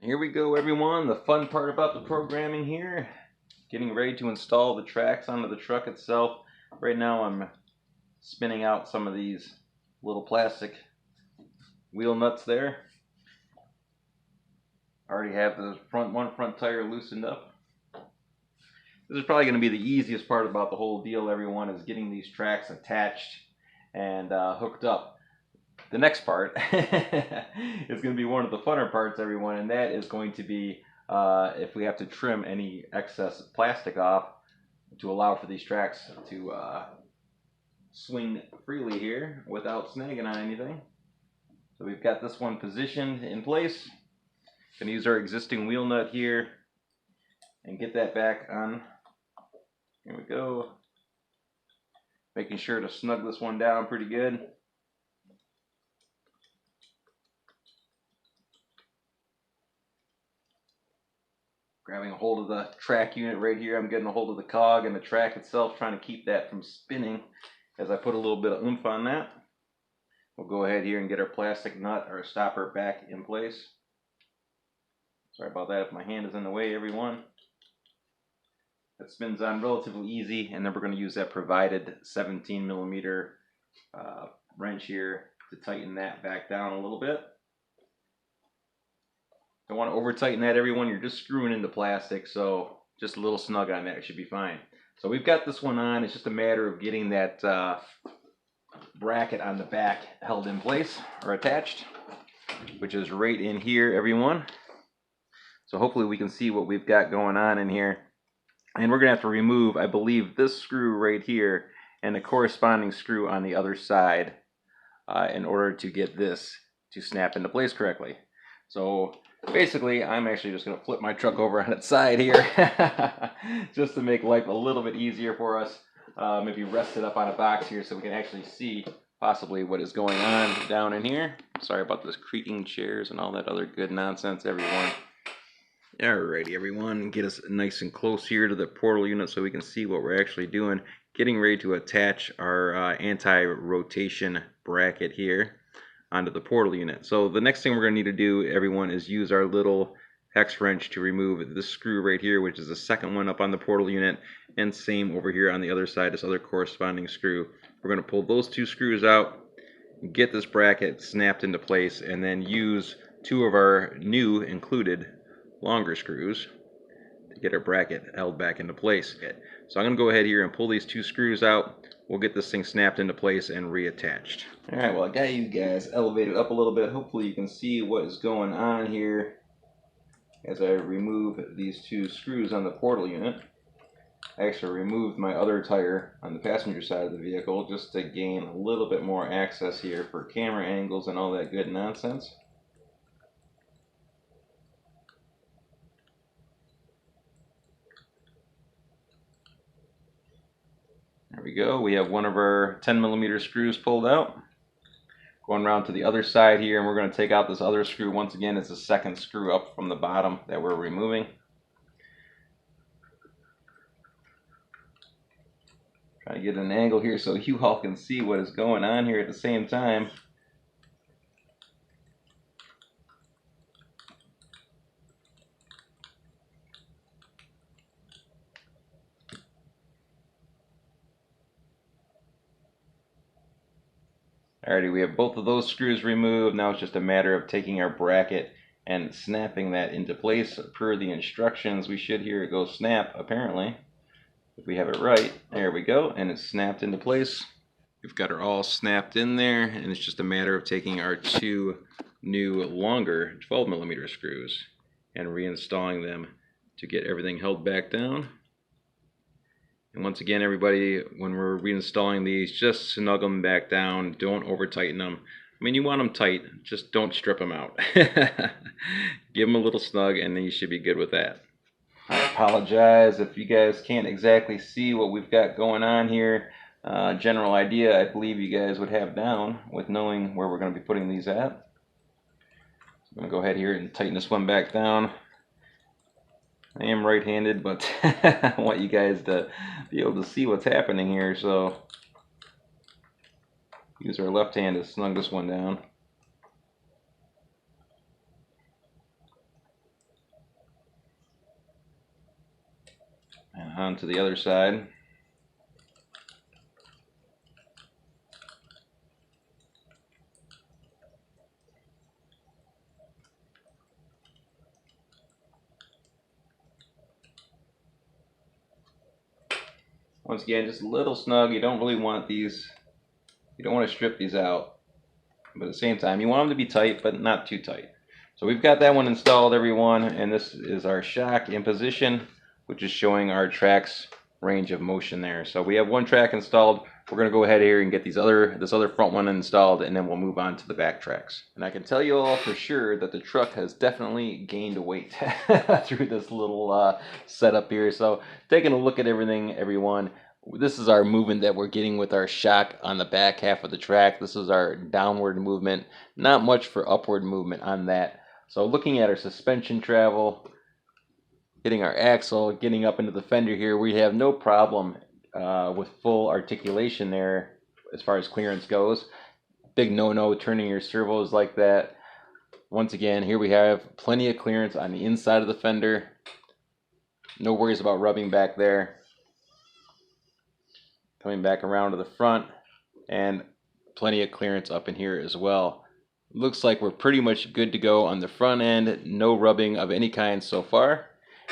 Here we go, everyone. The fun part about the programming here. Getting ready to install the tracks onto the truck itself. Right now I'm spinning out some of these little plastic wheel nuts there. I already have the one front tire loosened up. This is probably going to be the easiest part about the whole deal, everyone, is getting these tracks attached and hooked up. The next part is going to be one of the funner parts, everyone, and that is going to be if we have to trim any excess plastic off to allow for these tracks to swing freely here without snagging on anything. So we've got this one positioned in place. Going to use our existing wheel nut here and get that back on. Here we go. Making sure to snug this one down pretty good. Grabbing a hold of the track unit right here. I'm getting a hold of the cog and the track itself, trying to keep that from spinning as I put a little bit of oomph on that. We'll go ahead here and get our plastic nut or stopper back in place. Sorry about that if my hand is in the way, everyone. That spins on relatively easy, and then we're going to use that provided 17mm wrench here to tighten that back down a little bit. Don't want to over tighten that, everyone. You're just screwing into plastic, so just a little snug on that should be fine. So we've got this one on. It's just a matter of getting that bracket on the back held in place or attached, which is right in here, everyone. So hopefully we can see what we've got going on in here. And we're going to have to remove, I believe, this screw right here and the corresponding screw on the other side in order to get this to snap into place correctly. So basically, I'm actually just going to flip my truck over on its side here just to make life a little bit easier for us. Maybe rest it up on a box here so we can actually see possibly what is going on down in here. Sorry about this creaking chairs and all that other good nonsense, everyone. Alrighty, everyone, get us nice and close here to the portal unit so we can see what we're actually doing. Getting ready to attach our anti-rotation bracket here onto the portal unit. So the next thing we're going to need to do, everyone, is use our little hex wrench to remove this screw right here, which is the second one up on the portal unit, and same over here on the other side, this other corresponding screw. We're going to pull those two screws out, get this bracket snapped into place, and then use two of our new included longer screws to get our bracket held back into place. So I'm going to go ahead here and pull these two screws out. We'll get this thing snapped into place and reattached. Alright, well, I got you guys elevated up a little bit. Hopefully you can see what is going on here as I remove these two screws on the portal unit. I actually removed my other tire on the passenger side of the vehicle just to gain a little bit more access here for camera angles and all that good nonsense. There we go. We have one of our 10mm screws pulled out. Going around to the other side here, and we're going to take out this other screw. Once again, it's the second screw up from the bottom that we're removing. Trying to get an angle here so you all can see what is going on here at the same time. Alrighty, we have both of those screws removed. Now it's just a matter of taking our bracket and snapping that into place. Per the instructions, we should hear it go snap, apparently. If we have it right, there we go, and it's snapped into place. We've got it all snapped in there, and it's just a matter of taking our two new longer 12mm screws and reinstalling them to get everything held back down. And once again, everybody, when we're reinstalling these, just snug them back down. Don't over tighten them. I mean, you want them tight, just don't strip them out. Give them a little snug, and then you should be good with that. I apologize if you guys can't exactly see what we've got going on here. General idea, I believe you guys would have down with knowing where we're going to be putting these at. I'm going to go ahead here and tighten this one back down. I am right-handed, but I want you guys to be able to see what's happening here, so use our left hand to snug this one down. onto the other side. Once again, just a little snug. You don't really want these, you don't want to strip these out, but at the same time you want them to be tight but not too tight. So we've got that one installed, everyone, and this is our shock in position, which is showing our Traxx range of motion there. So we have one track installed. We're going to go ahead here and get this other front one installed, and then we'll move on to the back tracks. And I can tell you all for sure that the truck has definitely gained weight through this little setup here. So taking a look at everything, everyone, this is our movement that we're getting with our shock on the back half of the track. This is our downward movement, not much for upward movement on that. So looking at our suspension travel, hitting our axle, getting up into the fender here, we have no problem with full articulation there as far as clearance goes. Big no-no turning your servos like that. Once again, here we have plenty of clearance on the inside of the fender. No worries about rubbing back there. Coming back around to the front, and plenty of clearance up in here as well. Looks like we're pretty much good to go on the front end. No rubbing of any kind so far.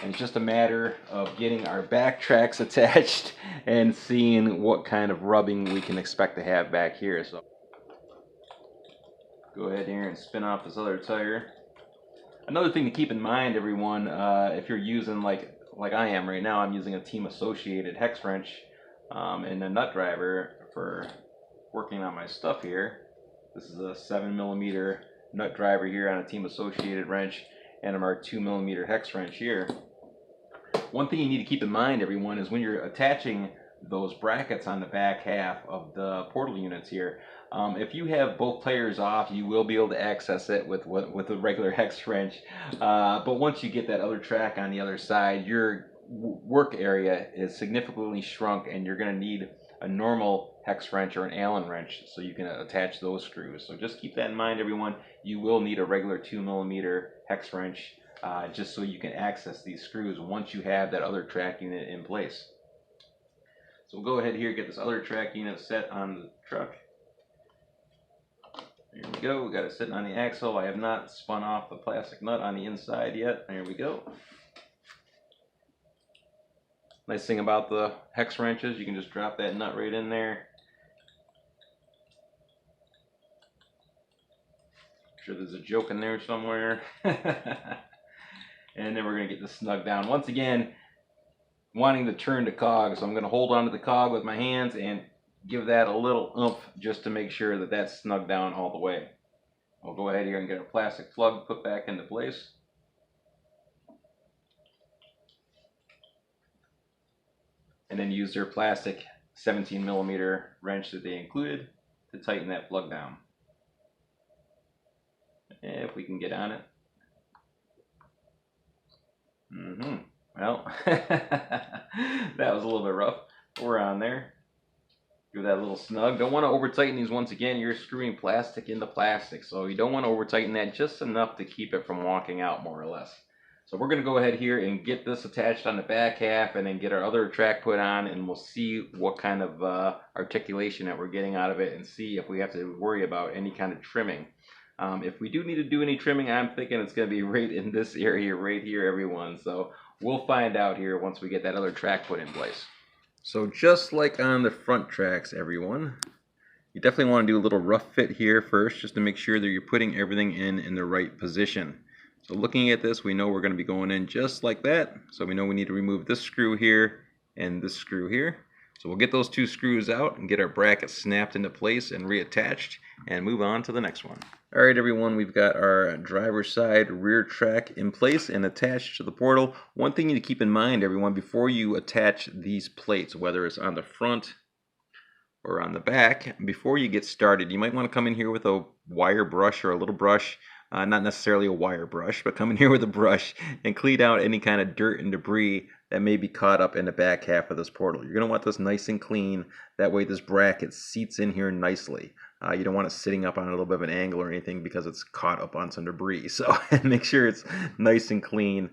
And it's just a matter of getting our back tracks attached and seeing what kind of rubbing we can expect to have back here. So go ahead here and spin off this other tire. Another thing to keep in mind, everyone, if you're using like I am right now, I'm using a team associated hex wrench and a nut driver for working on my stuff here. This is a 7mm nut driver here on a team associated wrench, and our 2mm hex wrench here. One thing you need to keep in mind, everyone, is when you're attaching those brackets on the back half of the portal units here, if you have both players off, you will be able to access it with a regular hex wrench. But once you get that other track on the other side, your work area is significantly shrunk, and you're going to need a normal hex wrench or an Allen wrench so you can attach those screws. So just keep that in mind, everyone. You will need a regular 2mm hex wrench just so you can access these screws once you have that other track unit in place. So we'll go ahead here, get this other track unit set on the truck. There we go. We got it sitting on the axle. I have not spun off the plastic nut on the inside yet. There we go. Nice thing about the hex wrenches, you can just drop that nut right in there. I'm sure there's a joke in there somewhere. And then we're going to get this snug down. Once again, wanting to turn the cog, so I'm going to hold onto the cog with my hands and give that a little oomph just to make sure that that's snug down all the way. I'll go ahead here and get a plastic plug put back into place. And then use their plastic 17mm wrench that they included to tighten that plug down. If we can get on it. Well, that was a little bit rough. We're on there. Give that a little snug. Don't want to over tighten these. Once again, you're screwing plastic into plastic, so you don't want to over tighten that, just enough to keep it from walking out more or less. So we're going to go ahead here and get this attached on the back half, and then get our other track put on, and we'll see what kind of articulation that we're getting out of it, and see if we have to worry about any kind of trimming. If we do need to do any trimming, I'm thinking it's going to be right in this area right here, everyone. So we'll find out here once we get that other track put in place. So just like on the front tracks, everyone, you definitely want to do a little rough fit here first, just to make sure that you're putting everything in the right position. So looking at this, we know we're going to be going in just like that. So we know we need to remove this screw here and this screw here. So we'll get those two screws out and get our bracket snapped into place and reattached, and move on to the next one. Alright everyone, we've got our driver's side rear track in place and attached to the portal. One thing you need to keep in mind, everyone, before you attach these plates, whether it's on the front or on the back, before you get started, you might want to come in here with a wire brush or a little brush. Not necessarily a wire brush, but come in here with a brush and clean out any kind of dirt and debris that may be caught up in the back half of this portal. You're going to want this nice and clean. That way this bracket seats in here nicely. You don't want it sitting up on a little bit of an angle or anything because it's caught up on some debris. So make sure it's nice and clean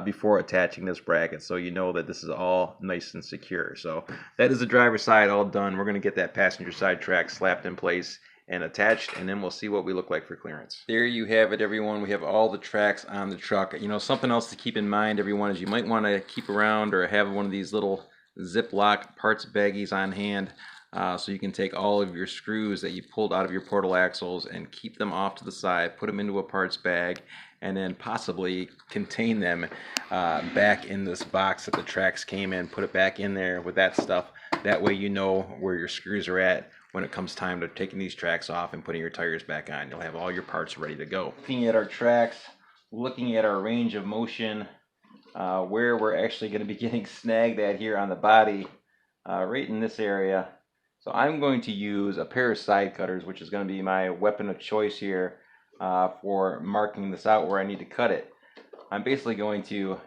before attaching this bracket, so you know that this is all nice and secure. So that is the driver's side all done. We're going to get that passenger side track slapped in place and attached, and then we'll see what we look like for clearance. There you have it, everyone. We have all the tracks on the truck. You know, something else to keep in mind, everyone, is you might want to keep around or have one of these little Ziploc parts baggies on hand, so you can take all of your screws that you pulled out of your portal axles and keep them off to the side, put them into a parts bag, and then possibly contain them back in this box that the Traxx came in. Put it back in there with that stuff. That way you know where your screws are at when it comes time to taking these tracks off and putting your tires back on. You'll have all your parts ready to go. Looking at our tracks, looking at our range of motion, where we're actually going to be getting snagged at here on the body, right in this area. So I'm going to use a pair of side cutters, which is going to be my weapon of choice here for marking this out where I need to cut it. I'm basically going to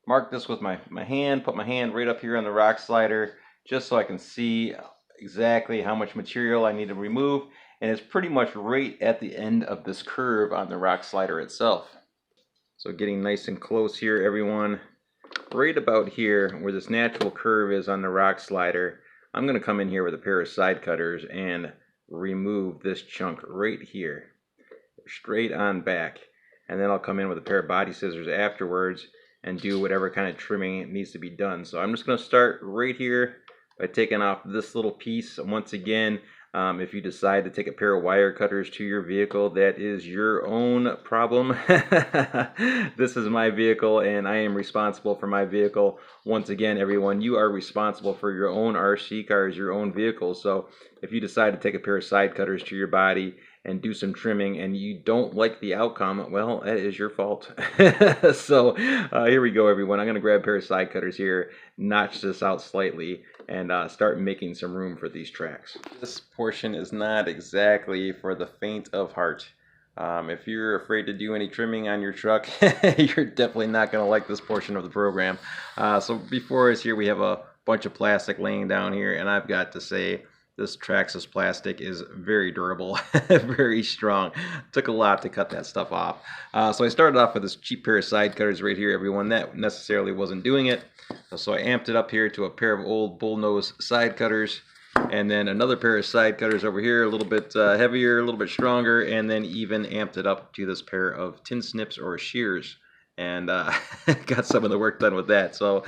mark this with my hand, put my hand right up here on the rock slider, just so I can see exactly how much material I need to remove, and it's pretty much right at the end of this curve on the rock slider itself. So getting nice and close here, everyone, right about here where this natural curve is on the rock slider, I'm going to come in here with a pair of side cutters and remove this chunk right here, straight on back, and then I'll come in with a pair of body scissors afterwards and do whatever kind of trimming needs to be done. So I'm just going to start right here by taking off this little piece. Once again, if you decide to take a pair of wire cutters to your vehicle, that is your own problem. This is my vehicle and I am responsible for my vehicle. Once again, everyone, you are responsible for your own RC cars, your own vehicles. So if you decide to take a pair of side cutters to your body and do some trimming and you don't like the outcome, well, that is your fault. So here we go, everyone. I'm going to grab a pair of side cutters here, notch this out slightly, and start making some room for these tracks. This portion is not exactly for the faint of heart. If you're afraid to do any trimming on your truck, you're definitely not going to like this portion of the program. So before us here, we have a bunch of plastic laying down here, and I've got to say, this Traxxas plastic is very durable, very strong. Took a lot to cut that stuff off. So I started off with this cheap pair of side cutters right here, everyone. That necessarily wasn't doing it. So I amped it up here to a pair of old bullnose side cutters, and then another pair of side cutters over here, a little bit heavier, a little bit stronger, and then even amped it up to this pair of tin snips or shears. And got some of the work done with that. So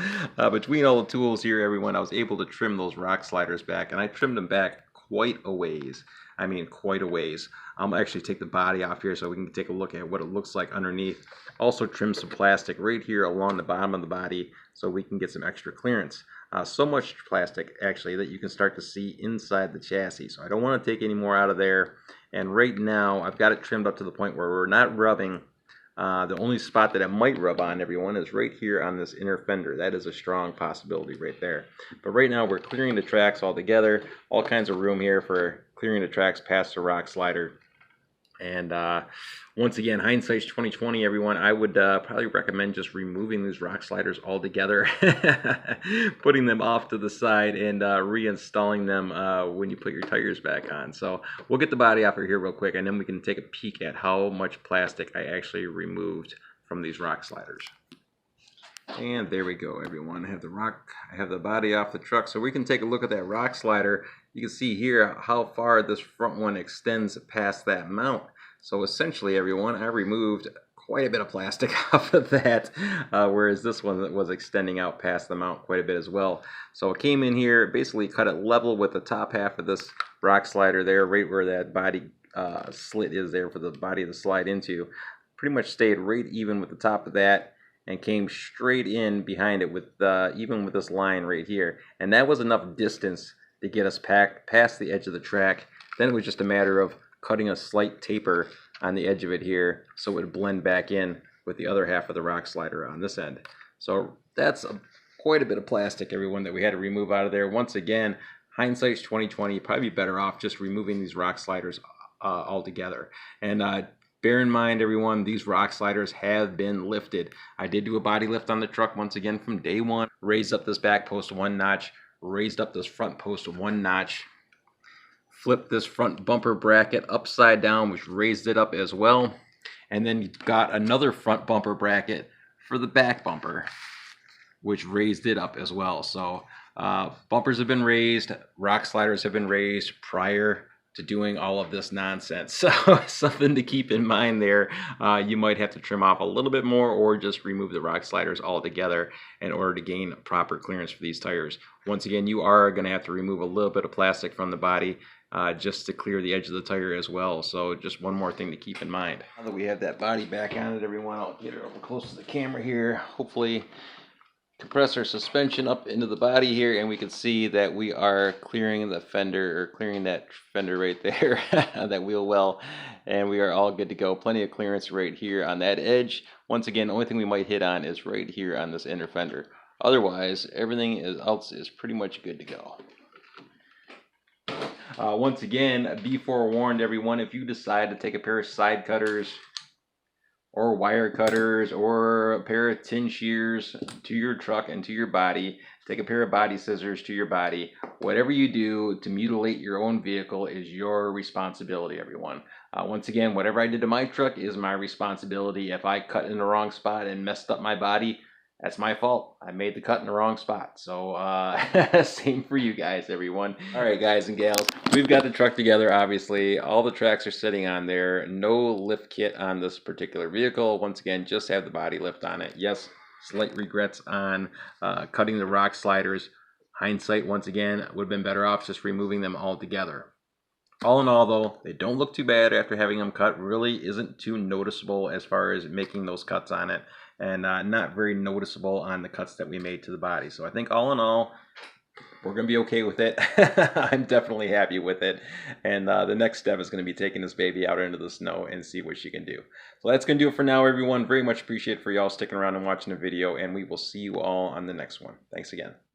between all the tools here, everyone, I was able to trim those rock sliders back, and I trimmed them back quite a ways. I mean, quite a ways. I'll actually take the body off here so we can take a look at what it looks like underneath. Also trim some plastic right here along the bottom of the body so we can get some extra clearance. So much plastic, actually, that you can start to see inside the chassis. So I don't want to take any more out of there. And right now, I've got it trimmed up to the point where we're not rubbing. The only spot that it might rub on, everyone, is right here on this inner fender. That is a strong possibility right there. But right now we're clearing the tracks all together. All kinds of room here for clearing the tracks past the rock slider. And once again, hindsight's 2020, everyone. I would probably recommend just removing these rock sliders altogether, putting them off to the side, and reinstalling them when you put your tires back on. So we'll get the body off of here real quick, and then we can take a peek at how much plastic I actually removed from these rock sliders. And there we go, everyone. I have the body off the truck, so we can take a look at that rock slider. You can see here how far this front one extends past that mount. So essentially, everyone, I removed quite a bit of plastic off of that, whereas this one was extending out past the mount quite a bit as well. So I came in here, basically cut it level with the top half of this rock slider there, right where that body slit is there for the body to slide into. Pretty much stayed right even with the top of that, and came straight in behind it with even with this line right here. And that was enough distance to get us past the edge of the track. Then it was just a matter of cutting a slight taper on the edge of it here so it would blend back in with the other half of the rock slider on this end. So that's quite a bit of plastic, everyone, that we had to remove out of there. Once again, hindsight's 2020, probably be better off just removing these rock sliders altogether. And bear in mind, everyone, these rock sliders have been lifted. I did do a body lift on the truck once again from day one. Raised up this back post one notch, raised up this front post one notch. flipped this front bumper bracket upside down, which raised it up as well. And then got another front bumper bracket for the back bumper, which raised it up as well. So bumpers have been raised, rock sliders have been raised prior to doing all of this nonsense. So something to keep in mind there. You might have to trim off a little bit more or just remove the rock sliders altogether in order to gain proper clearance for these tires. Once again, you are going to have to remove a little bit of plastic from the body just to clear the edge of the tire as well. So just one more thing to keep in mind. Now that we have that body back on it, everyone, I'll get it over close to the camera here. Hopefully compress our suspension up into the body here, and we can see that we are clearing the fender, or clearing that fender right there, that wheel well, and we are all good to go. Plenty of clearance right here on that edge. Once again, the only thing we might hit on is right here on this inner fender. Otherwise, everything else is pretty much good to go. Once again, be forewarned, everyone, if you decide to take a pair of side cutters or wire cutters or a pair of tin shears to your truck and to your body, take a pair of body scissors to your body, whatever you do to mutilate your own vehicle is your responsibility, everyone. Once again, whatever I did to my truck is my responsibility. If I cut in the wrong spot and messed up my body, that's my fault. I made the cut in the wrong spot. So same for you guys, everyone. All right, guys and gals, we've got the truck together, obviously. All the tracks are sitting on there. No lift kit on this particular vehicle. Once again, just have the body lift on it. Yes, slight regrets on cutting the rock sliders. Hindsight, once again, would have been better off just removing them altogether. All in all, though, they don't look too bad after having them cut. Really isn't too noticeable as far as making those cuts on it, and not very noticeable on the cuts that we made to the body. So I think all in all, we're going to be okay with it. I'm definitely happy with it. And the next step is going to be taking this baby out into the snow and see what she can do. So that's going to do it for now, everyone. Very much appreciate for y'all sticking around and watching the video, and we will see you all on the next one. Thanks again.